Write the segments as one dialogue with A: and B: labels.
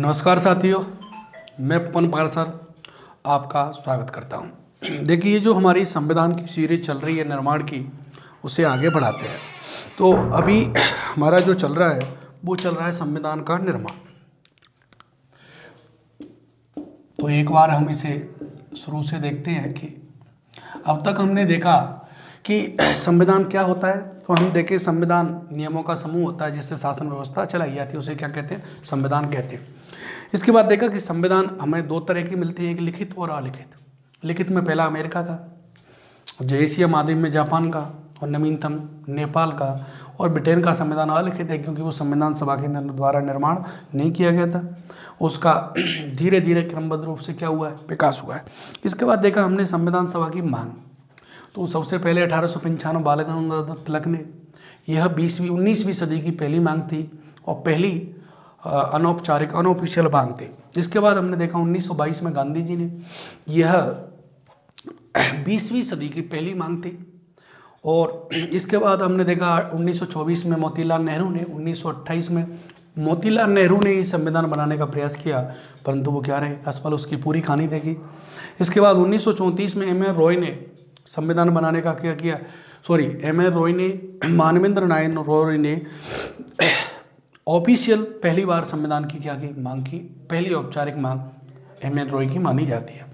A: नमस्कार साथियों, मैं पवन पारसर आपका स्वागत करता हूं। देखिए, ये जो हमारी संविधान की सीरीज चल रही है निर्माण की, उसे आगे बढ़ाते हैं। तो अभी हमारा जो चल रहा है वो चल रहा है संविधान का निर्माण। तो एक बार हम इसे शुरू से देखते हैं कि अब तक हमने देखा कि संविधान क्या होता है। तो हम देखें, संविधान नियमों का समूह होता है जिससे शासन व्यवस्था चलाई जाती है, उसे क्या कहते हैं? संविधान कहते हैं। इसके बाद देखा कि संविधान हमें दो तरह की मिलती है, एक लिखित और अलिखित। लिखित में पहला अमेरिका का, जो एशिया महाद्वीप में जापान का, और नवीनतम नेपाल का, और ब्रिटेन का संविधान अलिखित है क्योंकि वो संविधान सभा के द्वारा निर्माण नहीं किया गया था। उसका धीरे धीरे क्रमबद्ध रूप से क्या हुआ है? विकास हुआ है। इसके बाद देखा हमने संविधान सभा की मांग। तो सबसे पहले 1895 बाल गंगाधर तिलक ने, यह 19वीं सदी की पहली मांग थी और पहली अनौपचारिक अनऑफिशियल मांग थी। इसके बाद हमने देखा 1922 में गांधी जी ने, यह 20वीं सदी की पहली मांग थी। और इसके बाद हमने देखा 1924 में मोतीलाल नेहरू ने, 1928 में मोतीलाल नेहरू ने ये संविधान बनाने का प्रयास किया, परंतु वो क्या रहे? असफल। उसकी पूरी कहानी देखी। इसके बाद 1934 में एम एन रॉय ने संविधान बनाने का क्या किया? एम एन रॉय ने, मानवेंद्र नारायण रॉय ने ऑफिशियल पहली बार संविधान की क्या की? मांग की। पहली औपचारिक मांग एम एन रॉय की मानी जाती है।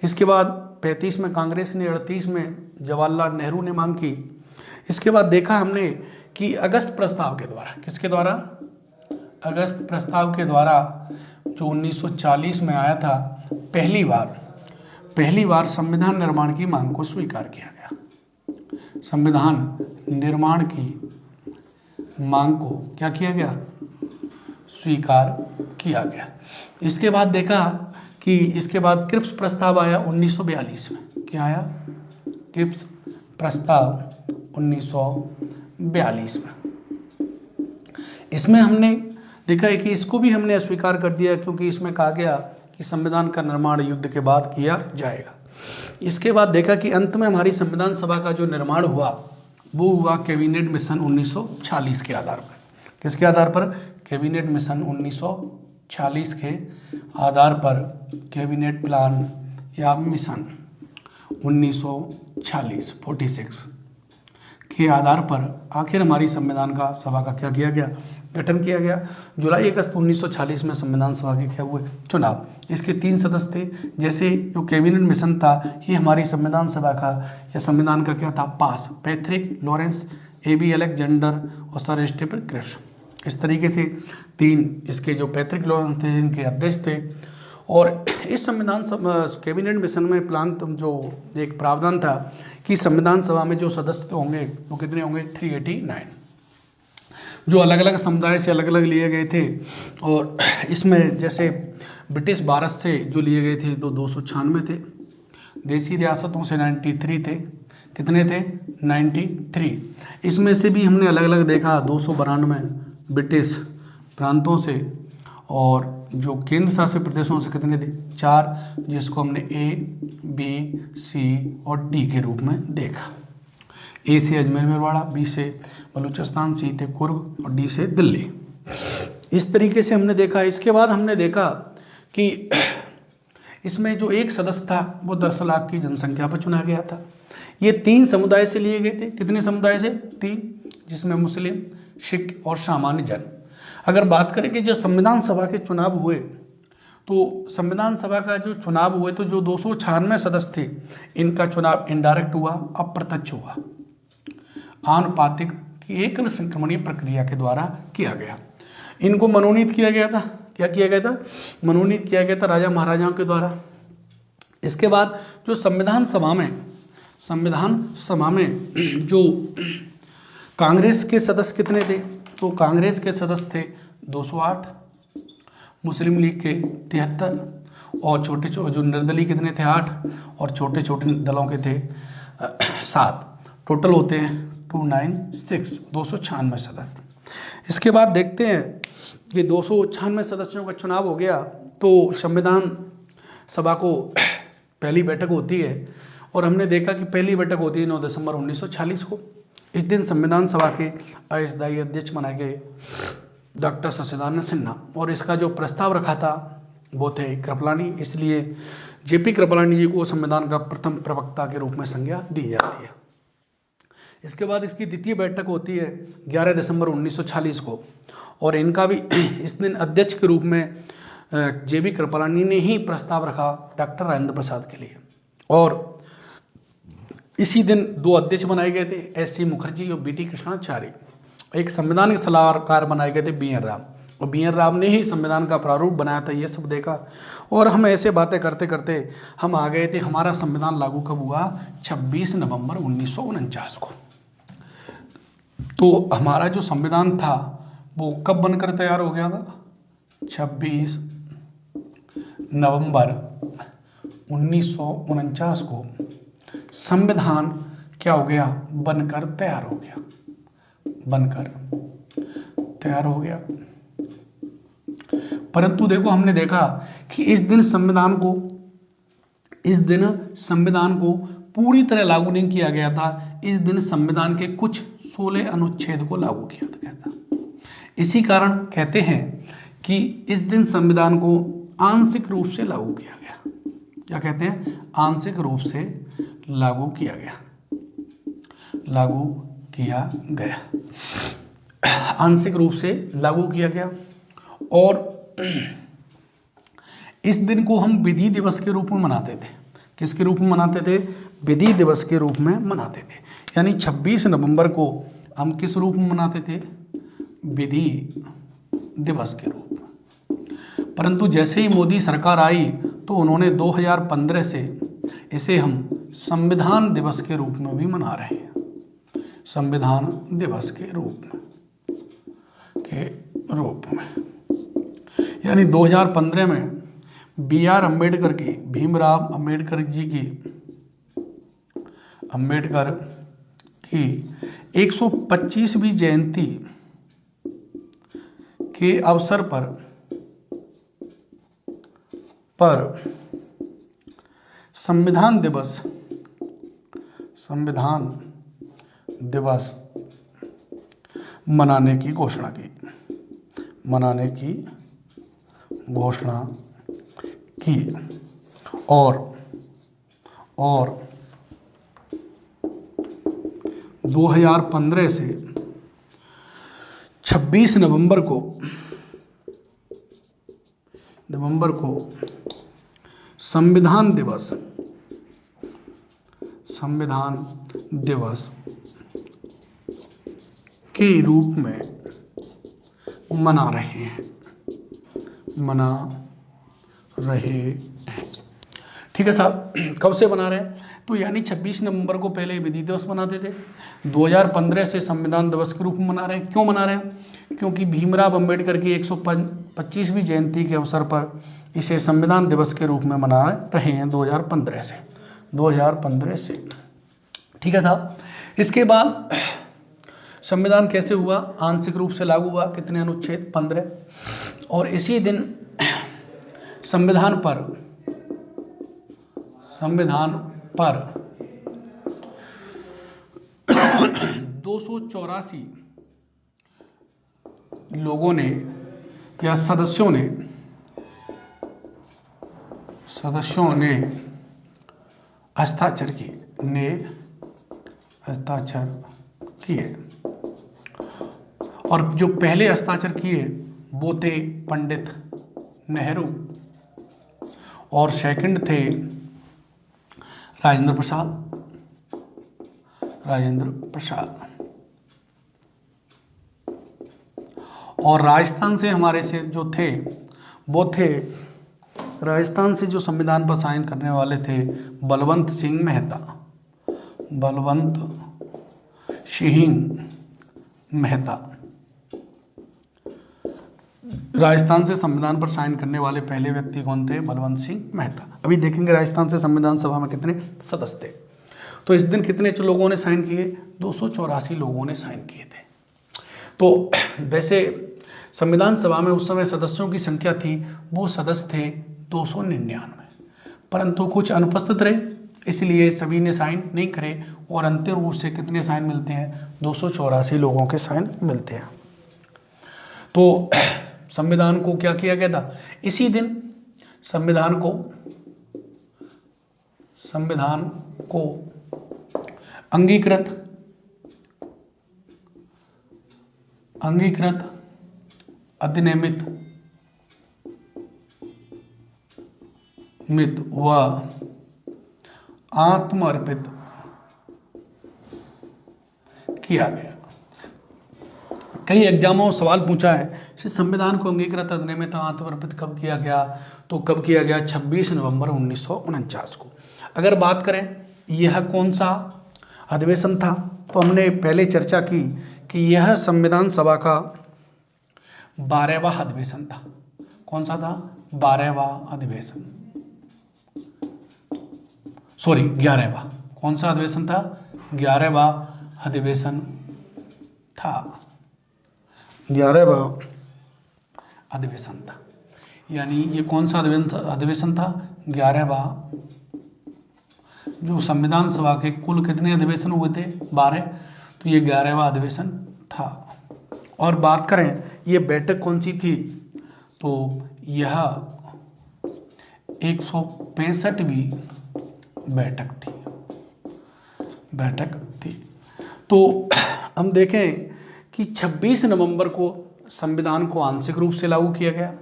A: इसके बाद 35 में कांग्रेस ने, 38 में जवाहरलाल नेहरू ने मांग की। इसके बाद देखा हमने कि अगस्त प्रस्ताव के द्वारा, किसके द्वारा? अगस्त प्रस्ताव के द्वारा, जो 1940 में आया था, पहली बार संविधान निर्माण की मांग को स्वीकार किया गया। संविधान निर्माण की मांग को क्या किया गया? स्वीकार किया गया। इसके बाद देखा कि इसके बाद क्रिप्स प्रस्ताव आया 1942 में। क्या आया? क्रिप्स प्रस्ताव 1942 में। इसमें हमने देखा है कि इसको भी हमने अस्वीकार कर दिया क्योंकि इसमें कहा गया कि संविधान का निर्माण युद्ध के बाद किया जाएगा। इसके बाद देखा कि अंत में हमारी संविधान सभा का जो निर्माण हुआ वो हुआ कैबिनेट मिशन 1946 के आधार पर। किसके आधार पर? कैबिनेट मिशन 1946 के आधार पर, कैबिनेट प्लान या मिशन 1946 के आधार पर आखिर हमारी संविधान का सभा का क्या किया गया? गठन किया गया। जुलाई अगस्त 1946 में संविधान सभा के क्या हुए? चुनाव। इसके 3 सदस्य थे। जैसे जो कैबिनेट मिशन था, ये हमारी संविधान सभा का या संविधान का क्या था? Pass. Patrick Lawrence, A B. Alexander और सर स्टीफन क्रिप्स। इस तरीके से 3 इसके जो पैट्रिक लॉरेंस थे, इनके अध्यक्ष थे। और इस संविधान कैबिनेट मिशन में प्लान जो एक प्रावधान था कि संविधान सभा में जो सदस्य होंगे वो कितने होंगे? 389, जो अलग अलग समुदाय से अलग अलग लिए गए थे। और इसमें जैसे ब्रिटिश भारत से जो लिए गए थे तो 296 थे, देसी रियासतों से 93 थे। कितने थे? 93। इसमें से भी हमने अलग अलग देखा 292 ब्रिटिश प्रांतों से, और जो केंद्र शासित प्रदेशों से कितने थे? 4, जिसको हमने ए, बी, सी और डी के रूप में देखा। ए से अजमेर मेरवाड़ा, बी से बलूचिस्तान, सी से कुर्ग और डी से दिल्ली। इस तरीके से हमने देखा। इसके बाद हमने देखा कि इसमें जो एक सदस्य था वो 10 लाख की जनसंख्या पर चुना गया था। ये 3 समुदाय से लिए गए थे। कितने समुदाय से? 3, जिसमें मुस्लिम, सिख और सामान्य जन। अगर बात करें कि जो संविधान सभा के चुनाव हुए, तो संविधान सभा का जो चुनाव हुए तो जो 296 सदस्य थे, इनका चुनाव इनडायरेक्ट हुआ, अप्रत्यक्ष हुआ, आनुपातिक की एकल संक्रमणीय प्रक्रिया के द्वारा किया गया। इनको मनोनीत किया गया था। क्या किया गया था? मनोनीत किया गया था राजा महाराजाओं के द्वारा। इसके बाद जो संविधान सभा में जो कांग्रेस के सदस्य कितने थे? तो कांग्रेस के सदस्य थे 208, मुस्लिम लीग के 73, और छोटे जो निर्दलीय कितने थे? 8, और छोटे छोटे दलों के थे 7। टोटल होते हैं 296, 296 सदस्य। इसके बाद देखते हैं कि 296 सदस्यों का चुनाव हो गया तो संविधान सभा को पहली बैठक होती है, और हमने देखा कि पहली बैठक होती है 9 दिसंबर 1946 को। इस दिन संविधान सभा के अस्थायी अध्यक्ष बनाए गए डॉक्टर सच्चिदानंद सिन्हा, और इसका जो प्रस्ताव रखा था वो थे कृपलानी, इसलिए जेपी कृपलानी जी को संविधान का प्रथम प्रवक्ता के रूप में संज्ञा दी जाती है। इसके बाद इसकी द्वितीय बैठक होती है 11 दिसंबर 1946 को, और इनका भी इस दिन अध्यक्ष के रूप में जेबी कृपलानी ने ही प्रस्ताव रखा डॉक्टर राजेंद्र प्रसाद के लिए, और इसी दिन 2 अध्यक्ष बनाए गए थे, एस.सी. मुखर्जी और बी.टी. कृष्णाचार्य। एक संविधान के सलाहकार बनाए गए थे बी.एन. राव, और बी.एन. राव ने ही संविधान का प्रारूप बनाया था, ये सब देखा। और हम ऐसे बातें करते करते हम आ गए थे, हमारा संविधान लागू कब हुआ? 26 नवंबर 1949 को। तो हमारा जो संविधान था वो कब बनकर तैयार हो गया था? 26 नवंबर 1949 को संविधान क्या हो गया? बनकर तैयार हो गया, बनकर तैयार हो गया। परंतु देखो, हमने देखा कि इस दिन संविधान को पूरी तरह लागू नहीं किया गया था। इस दिन संविधान के कुछ 16 अनुच्छेद को लागू किया गया था। इसी कारण कहते हैं कि इस दिन संविधान को आंशिक रूप से लागू किया गया। क्या कहते हैं? आंशिक रूप से लागू किया गया, लागू किया गया, आंशिक रूप से लागू किया गया। और इस दिन को हम विधि दिवस के रूप में मनाते थे। किसके रूप में मनाते थे? विधि दिवस के रूप में मनाते थे। यानी 26 नवंबर को हम किस रूप में मनाते थे? विधि दिवस के रूप में। परंतु जैसे ही मोदी सरकार आई तो उन्होंने 2015 से इसे हम संविधान दिवस के रूप में भी मना रहे हैं, संविधान दिवस के रूप में। यानी 2015 में B.R. अम्बेडकर की, भीमराव अम्बेडकर जी की, अम्बेडकर की 125वीं जयंती के अवसर पर संविधान दिवस मनाने की घोषणा की, और 2015 से 26 नवंबर को संविधान दिवस के रूप में मना रहे हैं। ठीक है साहब, कब से मना रहे हैं? तो यानी 26 नवंबर को पहले विधि दिवस मनाते थे, 2015 से संविधान दिवस के रूप में मना रहे हैं। क्यों मना रहे हैं? क्योंकि भीमराव अंबेडकर की 125वीं जयंती के अवसर पर इसे संविधान दिवस के रूप में मना रहे हैं 2015 से। ठीक है साहब। इसके बाद संविधान कैसे हुआ? आंशिक रूप से लागू हुआ। कितने अनुच्छेद? 15। और इसी दिन संविधान पर 284 लोगों ने या सदस्यों ने हस्ताक्षर किए, और जो पहले हस्ताक्षर किए वो थे पंडित नेहरू, और सेकंड थे राजेंद्र प्रसाद। और राजस्थान से हमारे से जो थे वो थे, राजस्थान से जो संविधान पर साइन करने वाले थे बलवंत सिंह मेहता। राजस्थान से संविधान पर साइन करने वाले पहले व्यक्ति कौन थे? बलवंत सिंह मेहता। अभी देखेंगे राजस्थान से संविधान सभा में कितने सदस्य थे। तो इस दिन कितने लोगों ने साइन किए? 284 लोगों ने साइन किए थे। तो वैसे संविधान सभा में उस समय सदस्यों की संख्या थी, वो सदस्य थे 299, परंतु कुछ अनुपस्थित रहे, इसलिए सभी ने साइन नहीं करे, और अंतिम रूप से कितने साइन मिलते हैं? 284 लोगों के साइन मिलते हैं। तो तो संविधान को क्या किया गया था, इसी दिन संविधान को अंगीकृत अधिनियमित व आत्मर्पित किया गया। कई एग्जामों में सवाल पूछा है कि संविधान को अंगीकृत अधिनियमित आत्मर्पित कब किया गया, तो कब किया गया, 26 नवंबर 1949 को। अगर बात करें यह कौन सा अधिवेशन था, तो हमने पहले चर्चा की कि यह संविधान सभा का 12वां अधिवेशन था। कौन सा था, 12वां अधिवेशन, सॉरी 11वां। कौन सा अधिवेशन था, 11वां अधिवेशन था, 11वां अधिवेशन था। यानी ये कौन सा अधिवेशन था, 11वां। जो संविधान सभा के कुल कितने अधिवेशन हुए थे, 12, तो ये 11वां अधिवेशन था। और बात करें ये बैठक कौन सी थी, तो यह 165वीं बैठक थी। तो हम देखें कि 26 नवंबर को संविधान को आंशिक रूप से लागू किया गया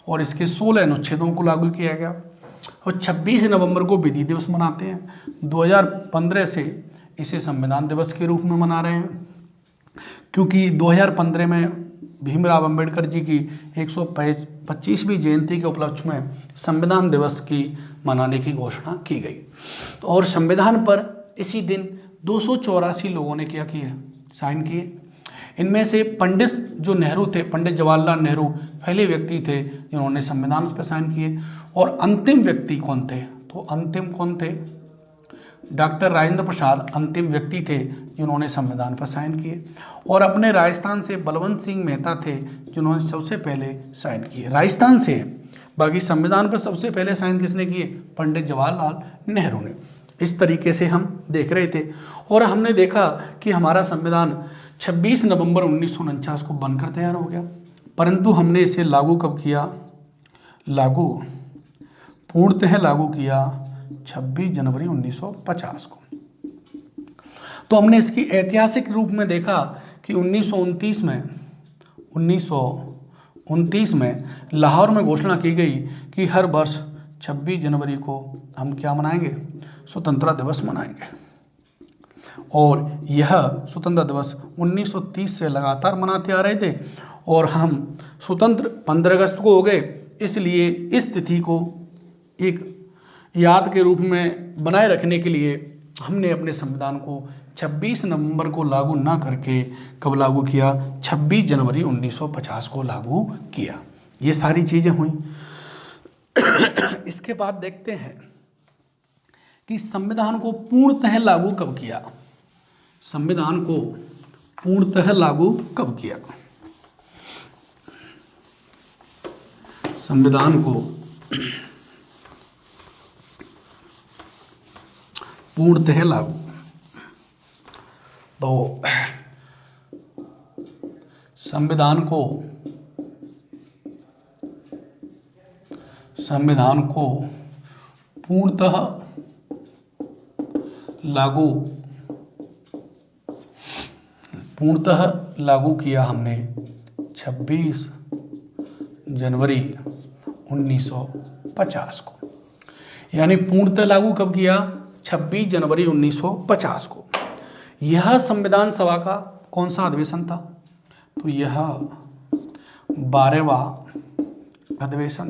A: और इसके 16 अनुच्छेदों को लागू किया गया, और 26 नवंबर को विधि दिवस मनाते हैं। 2015 से इसे संविधान दिवस के रूप में मना रहे हैं, क्योंकि 2015 में भीमराव अंबेडकर जी की 125वीं जयंती के उपलक्ष्य में संविधान दिवस की मनाने की घोषणा की गई। और संविधान पर इसी दिन 284 लोगों ने क्या किया, साइन किए। इनमें से पंडित जो नेहरू थे, पंडित जवाहरलाल नेहरू पहले व्यक्ति थे जिन्होंने संविधान पर साइन किए। और अंतिम व्यक्ति कौन थे, तो अंतिम कौन थे, डॉक्टर राजेंद्र प्रसाद अंतिम व्यक्ति थे जिन्होंने संविधान पर साइन किए। और अपने राजस्थान से बलवंत सिंह मेहता थे जिन्होंने सबसे पहले साइन किए, राजस्थान से। बाकी संविधान पर सबसे पहले साइन किसने किए, पंडित जवाहरलाल नेहरू ने। इस तरीके से हम देख रहे थे और हमने देखा कि हमारा संविधान 26 नवंबर 1949 को बनकर तैयार हो गया, परंतु हमने इसे लागू कब किया, पूर्णतः लागू किया 26 जनवरी 1950 को। तो हमने इसकी ऐतिहासिक रूप में देखा कि 1929 में लाहौर में घोषणा की गई कि हर वर्ष 26 जनवरी को हम क्या मनाएंगे, स्वतंत्रता दिवस मनाएंगे। और यह स्वतंत्रता दिवस 1930 से लगातार मनाते आ रहे थे और हम स्वतंत्र 15 अगस्त को हो गए। इसलिए इस तिथि को एक याद के रूप में बनाए रखने के लिए हमने अपने संविधान को 26 नवंबर को लागू ना करके कब लागू किया, 26 जनवरी 1950 को लागू किया। ये सारी चीजें हुई। इसके बाद देखते हैं कि संविधान को पूर्णतः लागू कब किया, संविधान को पूर्णतः लागू कब किया। संविधान को पूर्णतः लागू, तो संविधान को पूर्णतः लागू किया हमने 26 जनवरी 1950 को। यानी पूर्णतः लागू कब किया, 26 जनवरी 1950 को। यह संविधान सभा का कौन सा अधिवेशन था, तो यह 12वां अधिवेशन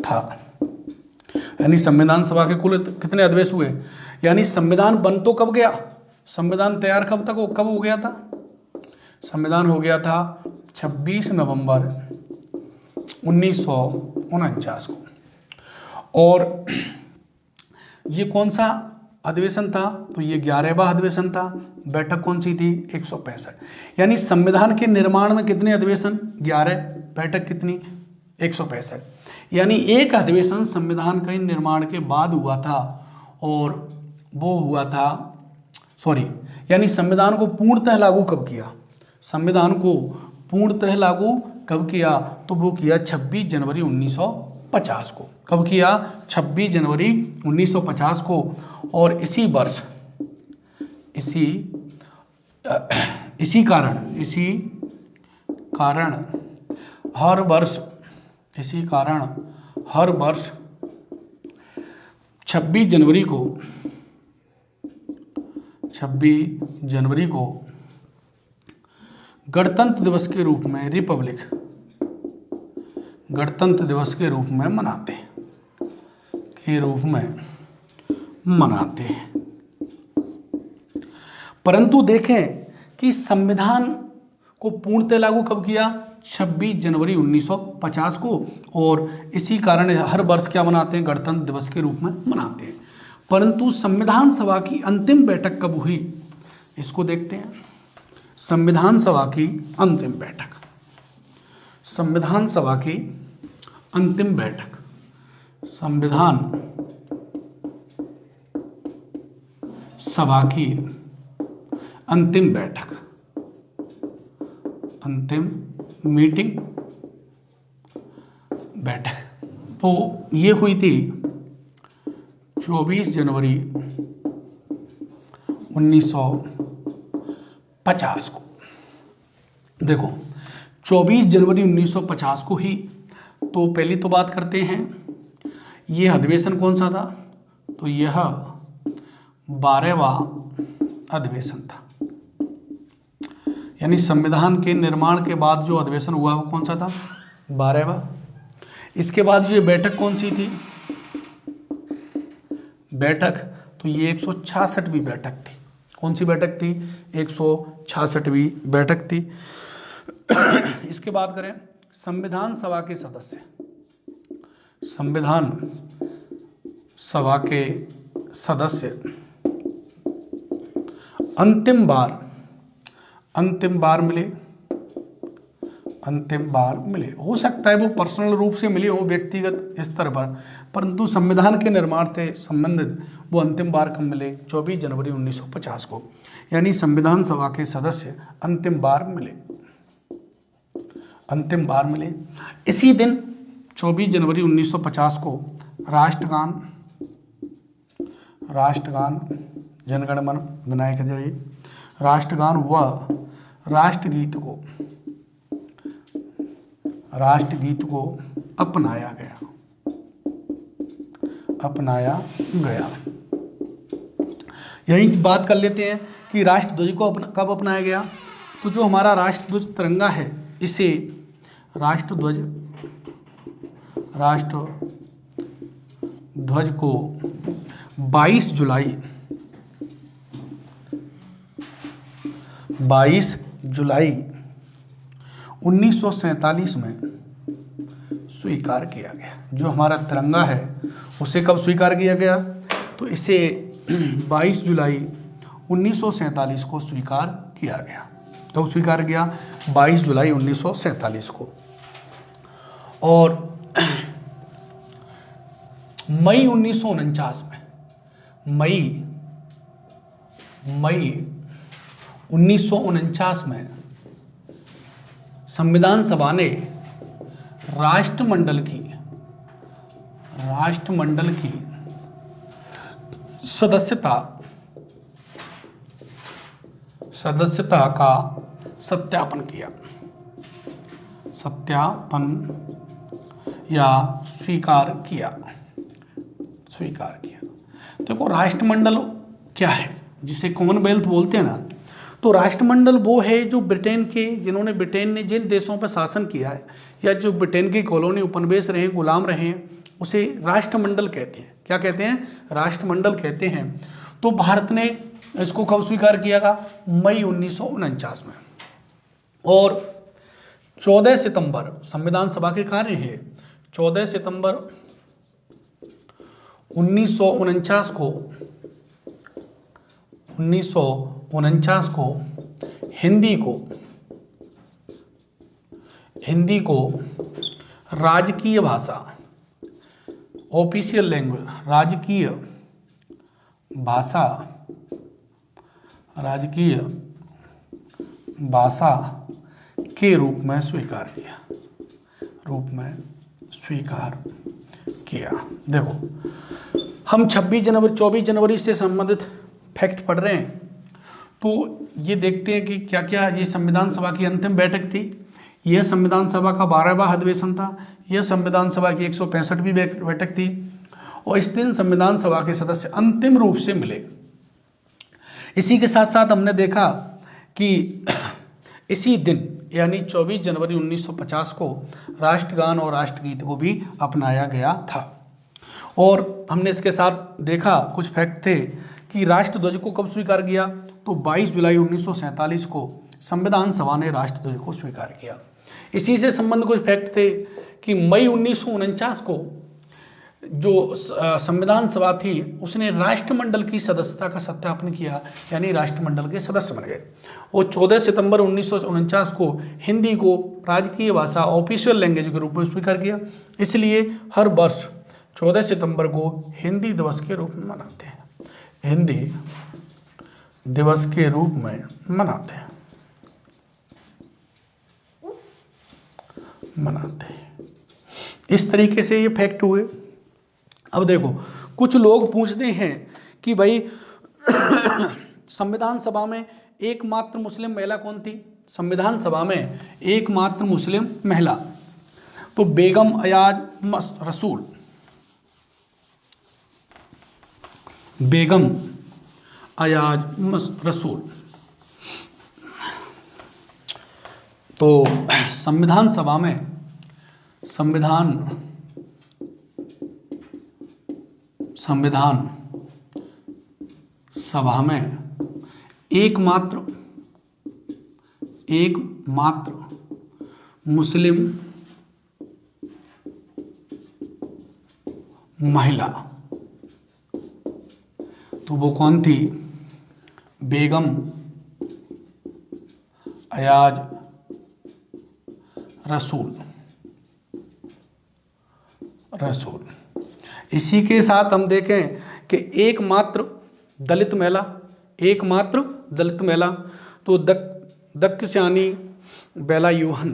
A: था। यानी संविधान सभा के कुल कितने अधिवेशन हुए, यानी संविधान बन तो कब गया, संविधान तैयार कब हो गया था, संविधान हो गया था 26 नवंबर 1949 को। और ये कौन सा अधिवेशन था, तो ये 11वां अधिवेशन था। बैठक कौन सी थी, 165। यानी संविधान के निर्माण में कितने अधिवेशन, 11, बैठक कितनी, 165। यानी एक अधिवेशन संविधान के निर्माण के बाद हुआ था और वो हुआ था, यानी संविधान को पूर्णतः लागू कब किया, संविधान को पूर्णतः लागू कब किया? तो वो किया 26 जनवरी 1950 को। कब किया? 26 जनवरी 1950 को। और इसी वर्ष इसी कारण हर वर्ष 26 जनवरी को गणतंत्र दिवस के रूप में मनाते हैं। परंतु देखें कि संविधान को पूर्णतः लागू कब किया? 26 जनवरी 1950 को। और इसी कारण हर वर्ष क्या मनाते हैं? गणतंत्र दिवस के रूप में मनाते हैं। परंतु संविधान सभा की अंतिम बैठक कब हुई? इसको देखते हैं। संविधान सभा की अंतिम बैठक संविधान सभा की अंतिम बैठक तो ये हुई थी 24 जनवरी 1950 को। देखो 24 जनवरी 1950 को ही तो पहली तो बात करते हैं, ये अधिवेशन कौन सा था? तो यह 12वां अधिवेशन था। यानी संविधान के निर्माण के बाद जो अधिवेशन हुआ वो कौन सा था? 12वां। इसके बाद जो ये बैठक कौन सी थी? बैठक तो ये 166वीं बैठक थी। कौन सी बैठक थी? 166वीं बैठक थी। इसके बाद करें संविधान सभा के सदस्य अंतिम बार मिले। हो सकता है वो पर्सनल रूप से मिले हो, व्यक्तिगत स्तर पर, परंतु संविधान के निर्माण से संबंधित वो अंतिम बार कब मिले? 24 जनवरी 1950 को। यानी संविधान सभा के सदस्य अंतिम बार मिले। इसी दिन 24 जनवरी 1950 को राष्ट्रगान जन गण मन अधिनायक जय राष्ट्रगान व राष्ट्रगीत को अपनाया गया। यही बात कर लेते हैं कि राष्ट्रध्वज को कब अपनाया गया? तो जो हमारा राष्ट्रध्वज तिरंगा है, इसे राष्ट्रध्वज को 22 जुलाई 1947 में स्वीकार किया गया। जो हमारा तिरंगा है उसे कब स्वीकार किया गया? तो इसे 22 जुलाई 1947 को स्वीकार किया गया। कब स्वीकार किया? 22 जुलाई 1947 को। और मई 1949 में संविधान सभा ने राष्ट्रमंडल की सदस्यता का सत्यापन किया या स्वीकार किया। देखो राष्ट्रमंडल क्या है, जिसे कॉमनवेल्थ बोलते हैं ना, तो राष्ट्रमंडल वो है जो ब्रिटेन ने जिन देशों पर शासन किया है या जो ब्रिटेन की कॉलोनी उपनिवेश रहे, गुलाम रहे, उसे राष्ट्रमंडल कहते हैं। क्या कहते हैं? राष्ट्रमंडल कहते हैं। तो भारत ने इसको कब स्वीकार किया था? मई 1949 में। और 14 सितंबर संविधान सभा के कार्य है। 14 सितंबर 1949 को हिंदी को राजकीय भाषा, ऑफिशियल लैंग्वेज, राजकीय भाषा के रूप में स्वीकार किया, रूप में स्वीकार किया। देखो हम 24 जनवरी से संबंधित फैक्ट पढ़ रहे हैं, तो ये देखते हैं कि क्या क्या ये संविधान सभा की अंतिम बैठक थी, यह संविधान सभा का 12वां अधिवेशन था, यह संविधान सभा की 165वीं बैठक थी, और इस दिन संविधान सभा के सदस्य अंतिम रूप से मिले। इसी के साथ साथ हमने देखा कि इसी दिन यानी 24 जनवरी 1950 को राष्ट्रगान और राष्ट्रगीत को भी अपनाया गया था। और हमने इसके साथ देखा कुछ फैक्ट थे कि राष्ट्रध्वज को कब स्वीकार किया, तो 22 जुलाई 1947 को संविधान सभा ने राष्ट्रध्वज को स्वीकार किया। इसी से संबंध कुछ फैक्ट थे कि मई 1949 को जो संविधान सभा थी उसने राष्ट्रमंडल की सदस्यता का सत्यापन किया, यानी राष्ट्रमंडल के सदस्य बन गए। और 14 सितंबर 1949 को हिंदी को राजकीय भाषा ऑफिशियल लैंग्वेज के रूप में स्वीकार किया। इसलिए हर वर्ष 14 सितंबर को हिंदी दिवस के रूप में मनाते हैं, हिंदी दिवस के रूप में मनाते हैं। इस तरीके से ये फैक्ट हुए। अब देखो कुछ लोग पूछते हैं कि भाई संविधान सभा में एकमात्र मुस्लिम महिला कौन थी? संविधान सभा में एकमात्र मुस्लिम महिला तो बेगम अयाज रसूल, बेगम अयाज रसूल। तो संविधान सभा में संविधान सभा में एकमात्र मुस्लिम महिला तो वो कौन थी? बेगम अयाज रसूल। इसी के साथ हम देखें कि एकमात्र दलित महिला तो दक्षयानी बेलायुहन।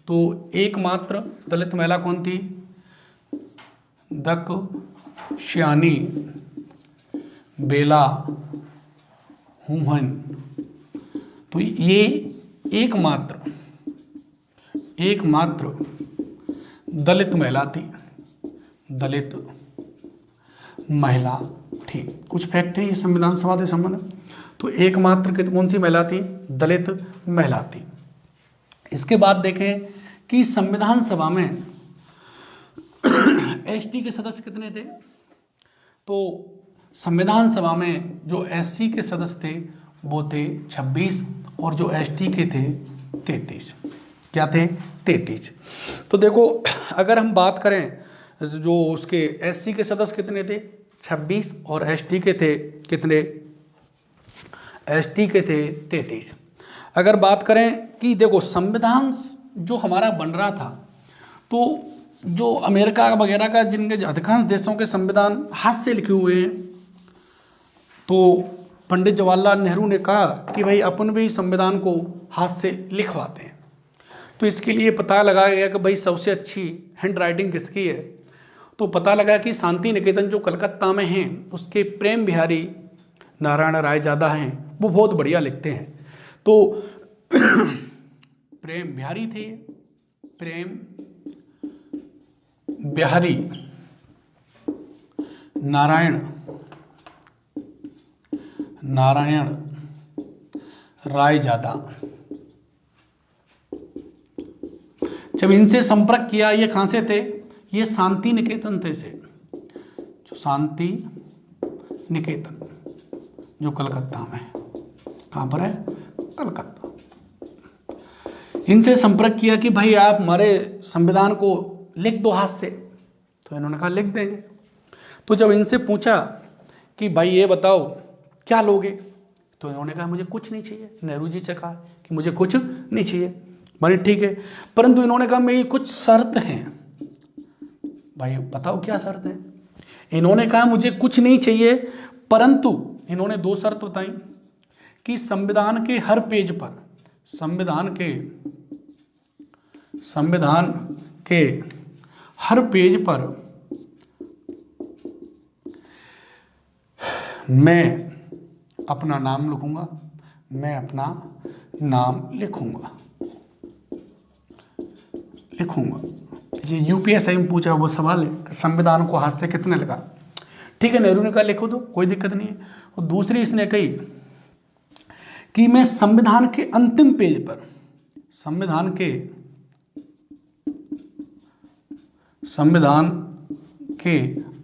A: तो एकमात्र दलित महिला कौन थी? दक्षयानी बेला हुहन। तो ये एकमात्र दलित महिला थी। कुछ फैक्ट है ये संविधान सभा से संबंध। तो एकमात्र कौन सी महिला थी? दलित महिला थी। इसके बाद देखें कि संविधान सभा में एसटी के सदस्य कितने थे? तो संविधान सभा में जो एससी के सदस्य थे वो थे 26 और जो एसटी के थे 33। क्या थे? 33। तो देखो अगर हम बात करें जो उसके एससी के सदस्य कितने थे? 26 और एसटी के थे कितने? एसटी के थे 33। अगर बात करें कि देखो संविधान जो हमारा बन रहा था तो जो अमेरिका वगैरह का जिनके अधिकांश देशों के संविधान हाथ से लिखे हुए हैं, तो पंडित जवाहरलाल नेहरू ने कहा कि भाई अपन भी संविधान को हाथ से लिखवाते हैं। तो इसके लिए पता लगाया गया कि भाई सबसे अच्छी हैंड राइटिंग किसकी है। तो पता लगा कि शांति निकेतन जो कलकत्ता में हैं उसके प्रेम बिहारी नारायण राय ज़्यादा हैं, वो बहुत बढ़िया लिखते हैं। तो प्रेम बिहारी थे, प्रेम बिहारी नारायण राय ज़्यादा। जब इनसे संपर्क किया, ये कहां से थे? ये शांति निकेतन थे से, जो शांति निकेतन जो कलकत्ता में, कहां पर है? कलकत्ता। इनसे संपर्क किया कि भाई आप हमारे संविधान को लिख दो हाथ से। तो इन्होंने कहा लिख देंगे। तो जब इनसे पूछा कि भाई ये बताओ क्या लोगे, तो इन्होंने कहा मुझे कुछ नहीं चाहिए। नेहरू जी से कहा कि मुझे कुछ नहीं चाहिए। भाई ठीक है, परंतु इन्होंने कहा मेरी कुछ शर्त हैं। भाई बताओ क्या शर्त है? इन्होंने कहा मुझे कुछ नहीं चाहिए, परंतु इन्होंने 2 शर्त बताई कि संविधान के हर पेज पर संविधान के हर पेज पर मैं अपना नाम लिखूंगा। ये यूपीएससी में पूछा वो सवाल है, संविधान को हाथ से कितने लिखा। ठीक है, नेहरू ने कहा लिखो तो कोई दिक्कत नहीं है। और दूसरी इसने कही कि मैं संविधान के अंतिम पेज पर, संविधान के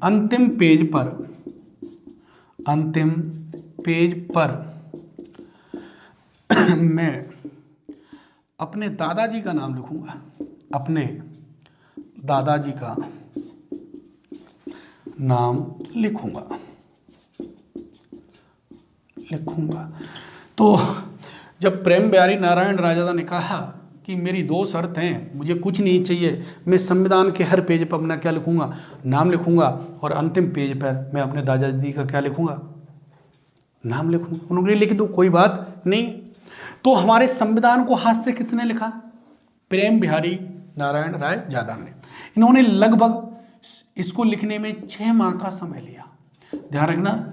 A: अंतिम पेज पर मैं अपने दादाजी का नाम लिखूंगा, अपने दादाजी का नाम लिखूंगा। तो जब प्रेम बिहारी नारायण रायजादा ने कहा कि मेरी दो शर्त हैं, मुझे कुछ नहीं चाहिए, मैं संविधान के हर पेज पर अपना क्या लिखूंगा, नाम लिखूंगा, और अंतिम पेज पर मैं अपने दादाजी का क्या लिखूंगा, नाम लिखूंगा। उन्होंने लिख दो, कोई बात नहीं। तो हमारे संविधान को हाथ से किसने लिखा? प्रेम बिहारी नारायण रायजादा ने। इन्होंने लगभग इसको लिखने में 6 माह का समय लिया। ध्यान रखना,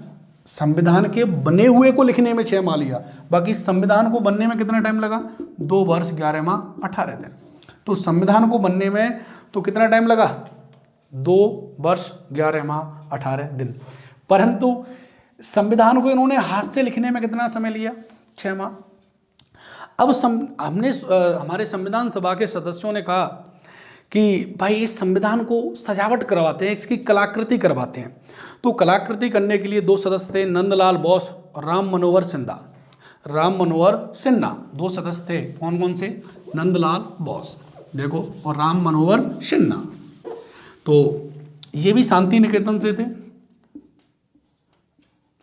A: संविधान के बने हुए को लिखने में 6 माह लिया, बाकी संविधान को बनने में कितना टाइम लगा? 2 वर्ष 11 माह 18 दिन। तो संविधान को बनने में तो कितना टाइम लगा? 2 वर्ष 11 माह 18 दिन। परंतु संविधान को इन्होंने हाथ से लिखने में कितना समय लिया? 6 माह। अब हमारे संविधान सभा के सदस्यों ने कहा कि भाई इस संविधान को सजावट करवाते हैं, इसकी कलाकृति करवाते हैं। तो कलाकृति करने के लिए 2 सदस्य थे, नंदलाल बोस और राम मनोहर सिन्हा 2 सदस्य थे। कौन कौन से? नंदलाल बोस देखो और राम मनोहर सिन्हा। तो ये भी शांति निकेतन से थे।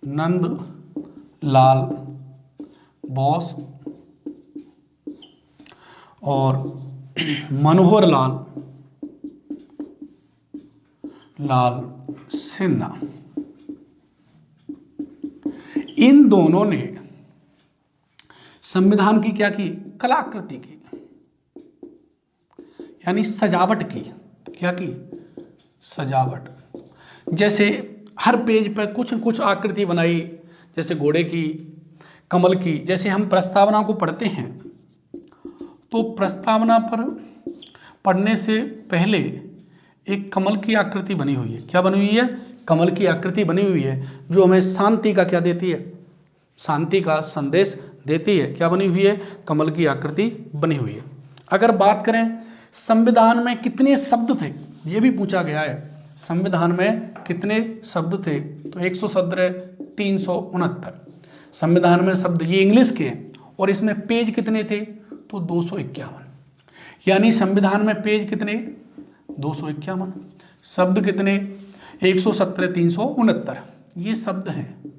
A: नंदलाल बोस और मनोहर लाल सिन्हा, इन दोनों ने संविधान की क्या की? कलाकृति की, यानी सजावट की। क्या की? सजावट। जैसे हर पेज पर कुछ न कुछ आकृति बनाई, जैसे घोड़े की, कमल की। जैसे हम प्रस्तावना को पढ़ते हैं तो प्रस्तावना पर पढ़ने से पहले एक कमल की आकृति बनी हुई है। क्या बनी हुई है? कमल की आकृति बनी हुई है, जो हमें शांति का क्या देती है? शांति का संदेश देती है। क्या बनी हुई है? कमल की आकृति बनी हुई है। अगर बात करें संविधान में कितने शब्द थे, यह भी पूछा गया है। संविधान में कितने शब्द थे? तो 117 369 संविधान में शब्द, ये इंग्लिश के हैं। और इसमें पेज कितने थे? तो 251। यानी संविधान में पेज कितने? 251। शब्द कितने? 117 369 ये शब्द हैं।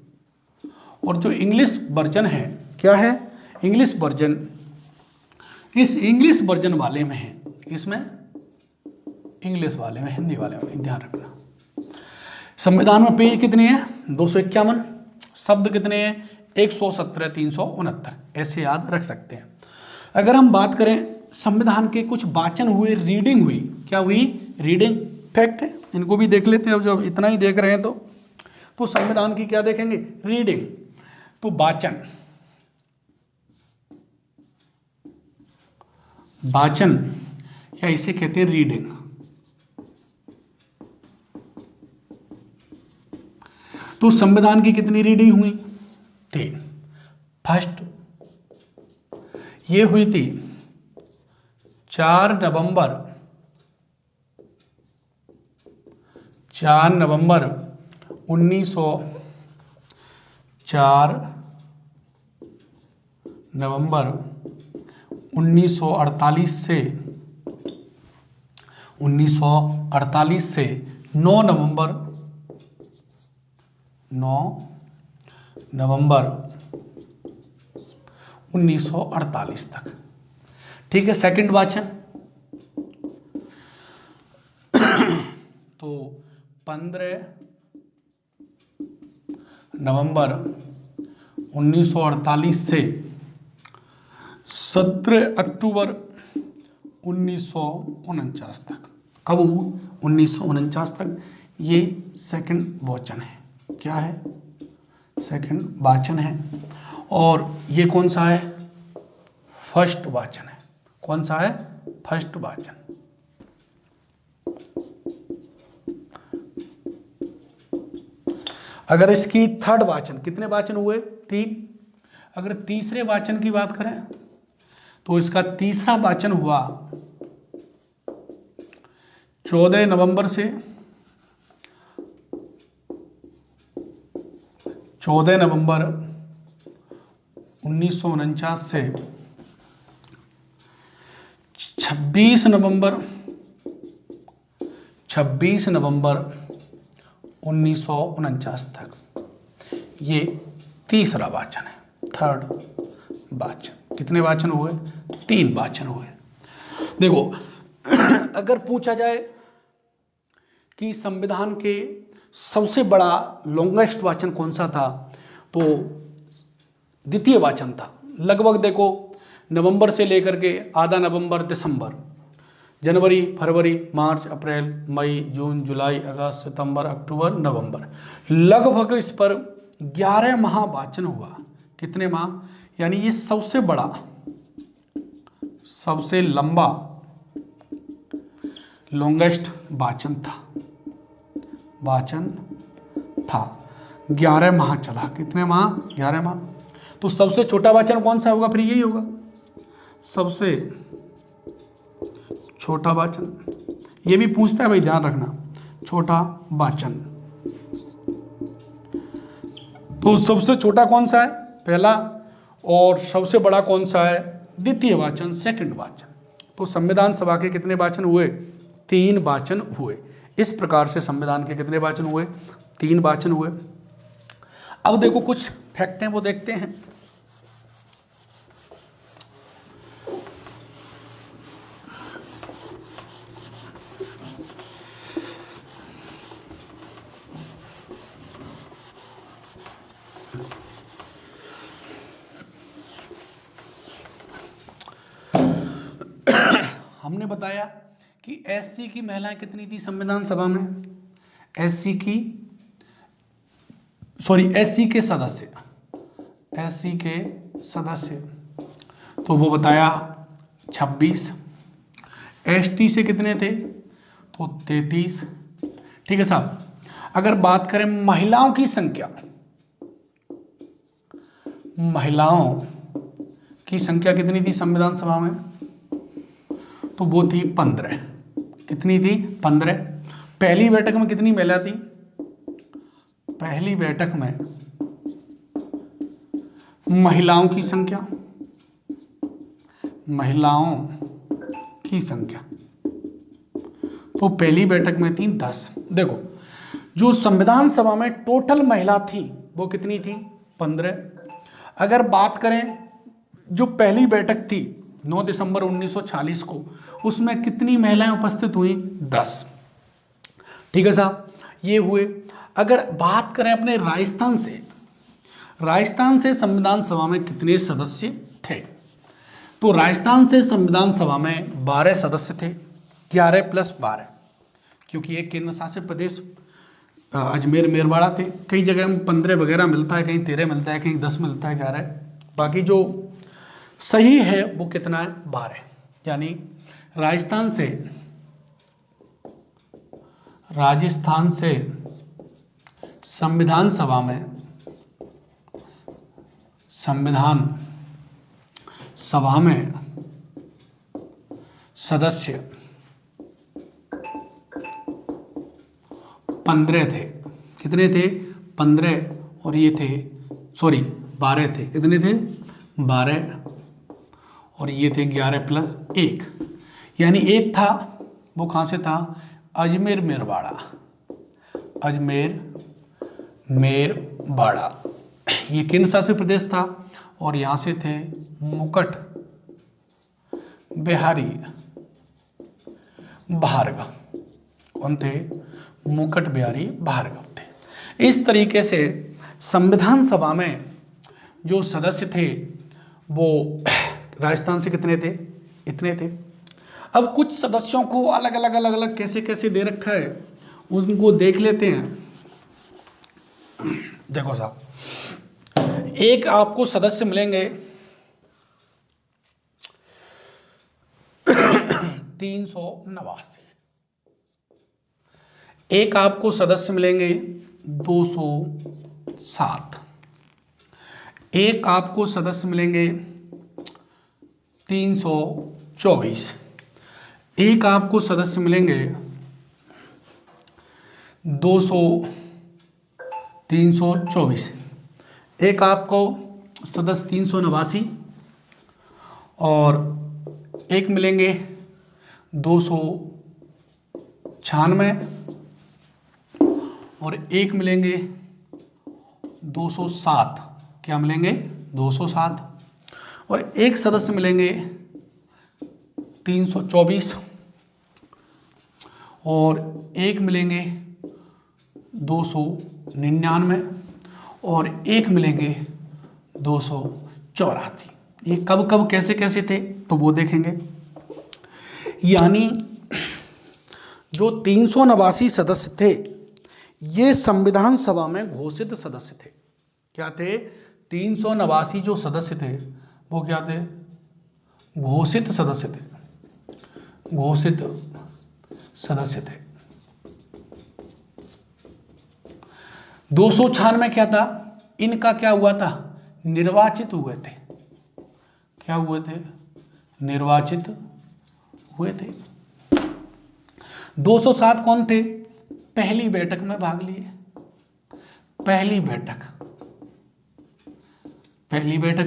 A: और जो इंग्लिश वर्जन है, क्या है? इंग्लिश वर्जन, इस इंग्लिश वर्जन वाले में है। इसमें इंग्लिश वाले में, हिंदी वाले में, ध्यान रखना। संविधान में पेज कितने हैं? 251। शब्द कितने हैं? 117 369। ऐसे याद रख सकते हैं। अगर हम बात करें संविधान के कुछ वाचन हुए, रीडिंग हुई। क्या हुई? रीडिंग। फैक्ट है, इनको भी देख लेते हैं। अब जब इतना ही देख रहे हैं तो संविधान की क्या देखेंगे? रीडिंग। तो वाचन या इसे कहते हैं रीडिंग। तो संविधान की कितनी रीडिंग हुई? 3। फर्स्ट ये हुई थी 4 नवंबर 1948 से 9 नवंबर 1948 तक। ठीक है। सेकंड वाचन तो 15 नवंबर 1948 से 17 अक्टूबर 1949 तक। कब 1949 तक। ये सेकंड वाचन है। क्या है? सेकंड वाचन है। और ये कौन सा है? फर्स्ट वाचन है। कौन सा है? फर्स्ट वाचन। अगर इसकी थर्ड वाचन, कितने वाचन हुए? 3। अगर तीसरे वाचन की बात करें तो इसका तीसरा वाचन हुआ 14 नवंबर से 14 नवंबर 1949 से 26 नवंबर 1949 तक। ये तीसरा वाचन है, थर्ड वाचन। कितने वाचन हुए? 3 वाचन हुए। देखो अगर पूछा जाए कि संविधान के सबसे बड़ा लॉन्गेस्ट वाचन कौन सा था, तो द्वितीय वाचन था। लगभग देखो नवंबर से लेकर के आधा नवंबर, दिसंबर, जनवरी, फरवरी, मार्च, अप्रैल, मई, जून, जुलाई, अगस्त, सितंबर, अक्टूबर, नवंबर, लगभग इस पर 11 माह वाचन हुआ। कितने माह? यानी ये सबसे बड़ा, सबसे लंबा, लॉन्गेस्ट वाचन था। 11 माह चला। कितने माह? 11 माह। तो सबसे छोटा वाचन कौन सा होगा? फिर यही होगा सबसे छोटा वाचन। ये भी पूछता है भाई, ध्यान रखना, छोटा वाचन। तो सबसे छोटा कौन सा है? पहला। और सबसे बड़ा कौन सा है? द्वितीय वाचन, सेकंड वाचन। तो संविधान सभा के कितने वाचन हुए? 3 वाचन हुए। इस प्रकार से संविधान के कितने वाचन हुए? 3 वाचन हुए। अब देखो कुछ फैक्ट हैं, वो देखते हैं। हमने बताया कि एससी की महिलाएं कितनी थी संविधान सभा में? एससी के सदस्य, तो वो बताया 26। एसटी से कितने थे? तो 33। ठीक है साहब। अगर बात करें महिलाओं की संख्या, महिलाओं की संख्या कितनी थी संविधान सभा में? तो वो थी 15। कितनी थी? 15। पहली बैठक में कितनी महिला थी? पहली बैठक में महिलाओं की संख्या, तो पहली बैठक में थी 10। देखो जो संविधान सभा में टोटल महिला थी वो कितनी थी? 15। अगर बात करें जो पहली बैठक थी 9 दिसंबर 1946 को, उसमें कितनी महिलाएं उपस्थित हुई? 10। ठीक है साहब, ये हुए। अगर बात करें अपने राजस्थान से संविधान सभा में कितने सदस्य थे? तो राजस्थान से संविधान सभा में 12 सदस्य थे। 11 + 12, क्योंकि एक केंद्र शासित प्रदेश अजमेर मेरवाड़ा थे। कई जगह में 15 वगैरह मिलता है, कहीं 13 मिलता है, कहीं 10 मिलता है, 11। बाकी जो सही है वो कितना है? 12। यानी राजस्थान से संविधान सभा में सदस्य 15 थे। कितने थे? 15। और ये थे 12 थे। कितने थे? 12। और ये थे 11 + 1, यानी एक था, वो कहां से था? अजमेर मेरवाड़ा, ये केंद्र शासित प्रदेश था। और यहां से थे मुकुट बिहारी भार्गव। कौन थे? मुकुट बिहारी भार्गव थे। इस तरीके से संविधान सभा में जो सदस्य थे वो राजस्थान से कितने थे? इतने थे। अब कुछ सदस्यों को अलग अलग कैसे कैसे दे रखा है उनको देख लेते हैं। देखो साहब, एक आपको सदस्य मिलेंगे 389, एक आपको सदस्य मिलेंगे 207, एक आपको सदस्य मिलेंगे 324, एक आपको सदस्य मिलेंगे 324, एक आपको सदस्य 389 और एक मिलेंगे 296 और एक मिलेंगे 207। क्या मिलेंगे? 207। और एक सदस्य मिलेंगे 324 और एक मिलेंगे 299 और एक मिलेंगे 284। ये कब कब कैसे कैसे थे तो वो देखेंगे। यानी जो 389 सदस्य थे ये संविधान सभा में घोषित सदस्य थे। क्या थे? 389 जो सदस्य थे वो क्या थे? घोषित सदस्य थे। घोषित सदस्य थे। 296 क्या था? इनका क्या हुआ था? निर्वाचित हुए थे। क्या हुए थे? निर्वाचित हुए थे। 207 कौन थे? पहली बैठक में भाग लिए। पहली बैठक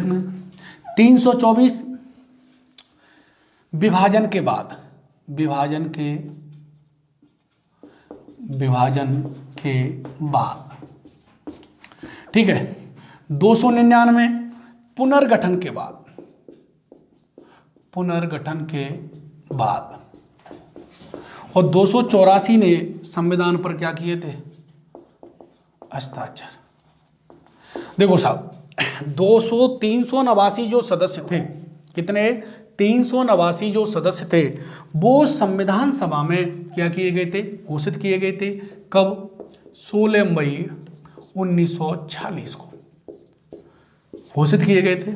A: में। 324 विभाजन के बाद। विभाजन के बाद। ठीक है। 299 पुनर्गठन के बाद। और 284 ने संविधान पर क्या किए थे? हस्ताक्षर। देखो साहब, 389 जो सदस्य थे, कितने? 389 जो सदस्य थे वो संविधान सभा में क्या किए गए थे? घोषित किए गए थे। कब? 16 मई 1946 को घोषित किए गए थे।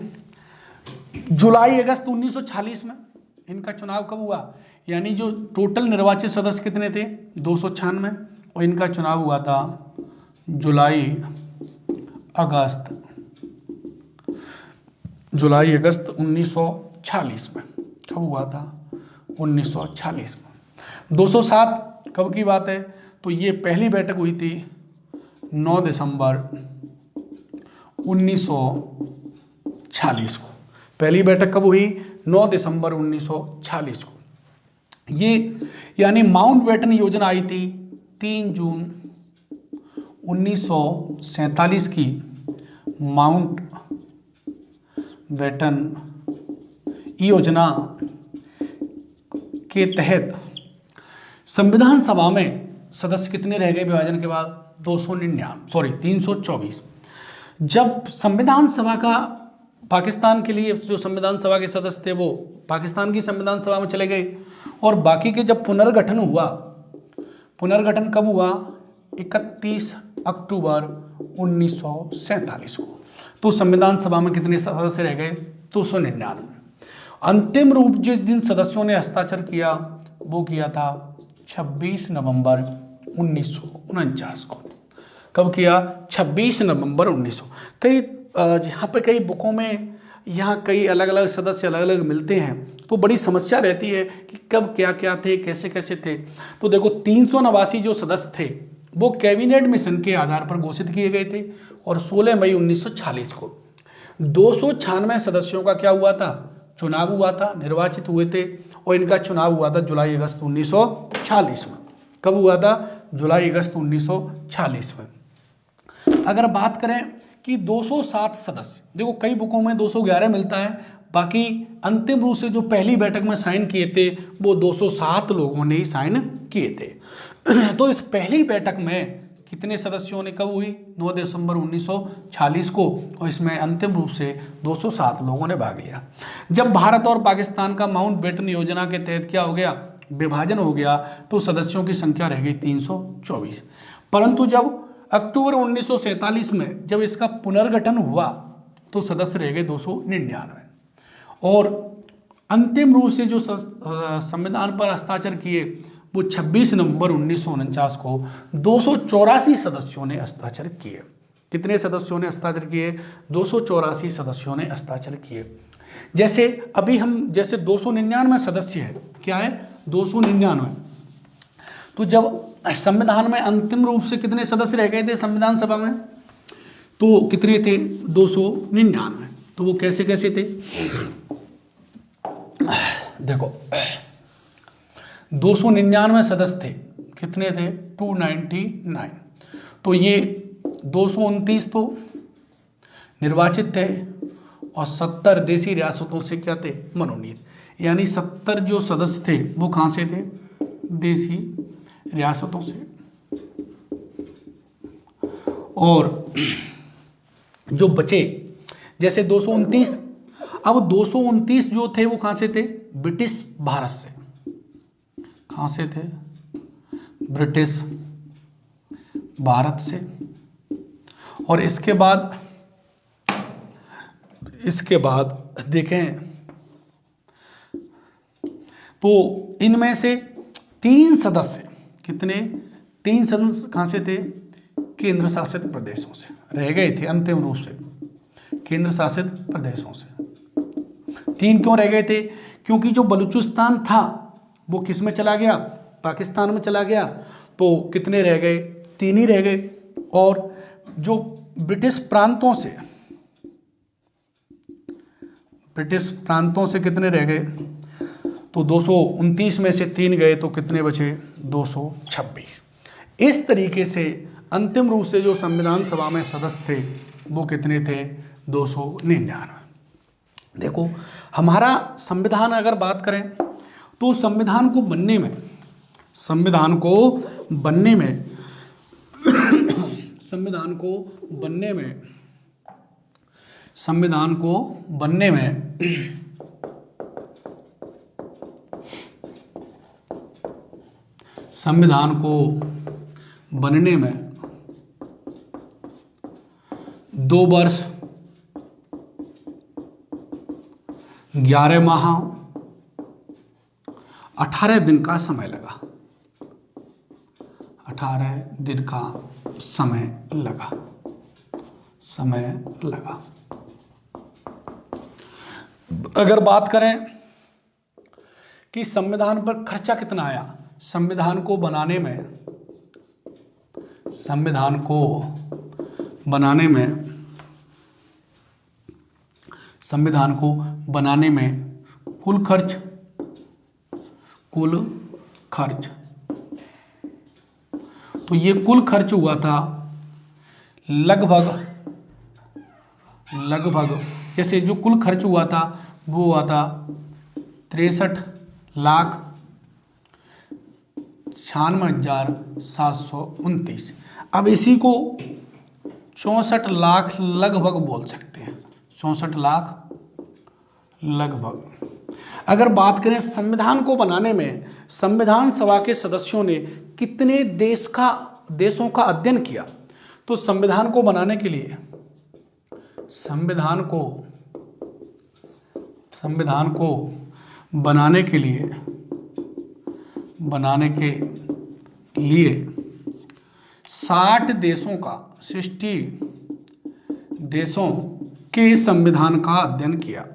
A: जुलाई अगस्त 1946 में इनका चुनाव कब हुआ? यानी जो टोटल निर्वाचित सदस्य कितने थे? 296 और इनका चुनाव हुआ था जुलाई अगस्त 1946 में। कब हुआ था? 1946 में। 207 कब की बात है? तो ये पहली बैठक हुई थी 9 दिसंबर 1946 को। पहली बैठक कब हुई? 9 दिसंबर 1946 को। ये यानी माउंटबेटन योजना आई थी 3 जून 1947 की। माउंटबेटन योजना के तहत संविधान सभा में सदस्य कितने रह गए विभाजन के बाद? 324। जब संविधान सभा का पाकिस्तान के लिए जो संविधान सभा के सदस्य थे वो पाकिस्तान की संविधान सभा में चले गए और बाकी के जब पुनर्गठन हुआ, पुनर्गठन कब हुआ? 31 अक्टूबर 1947 को। तो संविधान सभा में कितने सदस्य रह गए? 299। अंतिम रूप जिन सदस्यों ने हस्ताक्षर किया वो किया था 26 नवंबर 1949 को। कब किया? 26 नवंबर 1900। कई यहाँ पे कई बुकों में यहाँ कई अलग अलग सदस्य अलग अलग मिलते हैं तो बड़ी समस्या रहती है कि कब क्या क्या थे, कैसे कैसे थे। तो देखो 389 जो सदस्य थे वो कैबिनेट मिशन के आधार पर घोषित किए गए थे और 16 मई 1946 को 296 सदस्यों का क्या हुआ था? चुनाव हुआ था, निर्वाचित हुए थे और इनका चुनाव हुआ था जुलाई अगस्त 1946 में। कब हुआ था? जुलाई अगस्त 1946 में। अगर बात करें कि 207 सदस्य, देखो कई बुकों में 211 मिलता है, बाकी अंतिम रूप से जो पहली बैठक में साइन किए थे वो 207 लोगों ने ही साइन किए थे। तो इस पहली बैठक में कितने सदस्यों ने कब हुई? 9 दिसंबर 1946 को, और इसमें अंतिम रूप से 207 लोगों ने भाग लिया। जब भारत और पाकिस्तान का माउंटबेटन योजना के तहत क्या हो गया? विभाजन हो गया, तो सदस्यों की संख्या रह गई 324। परंतु जब अक्टूबर 1947 में जब इसका पुनर्गठन हुआ तो सदस्य रह गए 299, और अंतिम रूप से जो संविधान पर हस्ताक्षर किए वो 26 नवंबर 1949 को 284 सदस्यों ने हस्ताक्षर किए। कितने सदस्यों ने हस्ताक्षर किए? 284 सदस्यों ने हस्ताक्षर किए। जैसे अभी हम जैसे 299 सदस्य है, क्या है? 299। तो जब संविधान में अंतिम रूप से कितने सदस्य रह गए थे संविधान सभा में? तो कितने थे? 299। तो वो कैसे कैसे थे? देखो 299 सदस्य थे, कितने थे? 299। तो ये 229 तो निर्वाचित थे और 70 देशी रियासतों से क्या थे? मनोनीत। यानी 70 जो सदस्य थे वो कहां से थे? देशी रियासतों से। और जो बचे जैसे 229, अब 229 जो थे वो कहां से थे? ब्रिटिश भारत से। कहां से थे? ब्रिटिश भारत से। और इसके बाद देखें तो इनमें से 3 सदस्य, कितने? 3 सदस्य कहां से थे? केंद्र शासित प्रदेशों से रह गए थे अंतिम रूप से, केंद्र शासित प्रदेशों से। 3 क्यों रह गए थे? क्योंकि जो बलूचिस्तान था वो किस में चला गया? पाकिस्तान में चला गया। तो कितने रह गए? 3 ही रह गए। और जो ब्रिटिश प्रांतों से कितने रह गए? तो 229 में से 3 गए, तो कितने बचे? 226। इस तरीके से अंतिम रूप से जो संविधान सभा में सदस्य थे वो कितने थे? 299। देखो हमारा संविधान अगर बात करें तो संविधान को बनने में संविधान को बनने में 2 वर्ष 11 माह 18 दिन का समय लगा। 18 दिन का समय लगा। अगर बात करें कि संविधान पर खर्चा कितना आया, संविधान को बनाने में कुल खर्च तो ये कुल खर्च हुआ था लगभग जैसे जो कुल खर्च हुआ था वो हुआ था 63,96,729। अब इसी को 64 लाख लगभग बोल सकते हैं। 64 लाख लगभग। अगर बात करें संविधान को बनाने में संविधान सभा के सदस्यों ने कितने देशों का अध्ययन किया, तो संविधान को बनाने के लिए बनाने के लिए 60 देशों के संविधान का अध्ययन किया।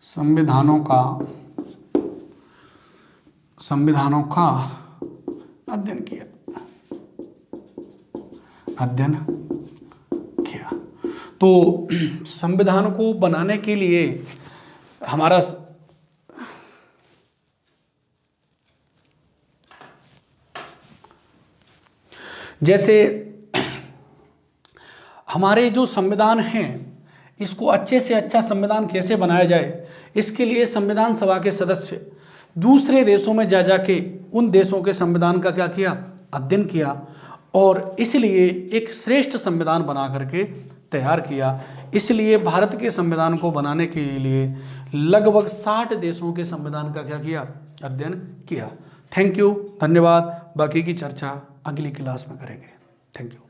A: संविधानों का अध्ययन किया। तो संविधान को बनाने के लिए हमारा जैसे हमारे जो संविधान हैं इसको अच्छे से अच्छा संविधान कैसे बनाया जाए, इसके लिए संविधान सभा के सदस्य दूसरे देशों में जा जाके उन देशों के संविधान का क्या किया? अध्ययन किया और इसलिए एक श्रेष्ठ संविधान बना करके तैयार किया। इसलिए भारत के संविधान को बनाने के लिए लगभग 60 देशों के संविधान का क्या किया, अध्ययन किया। थैंक यू, धन्यवाद। बाकी की चर्चा अगली क्लास में करेंगे। Thank you.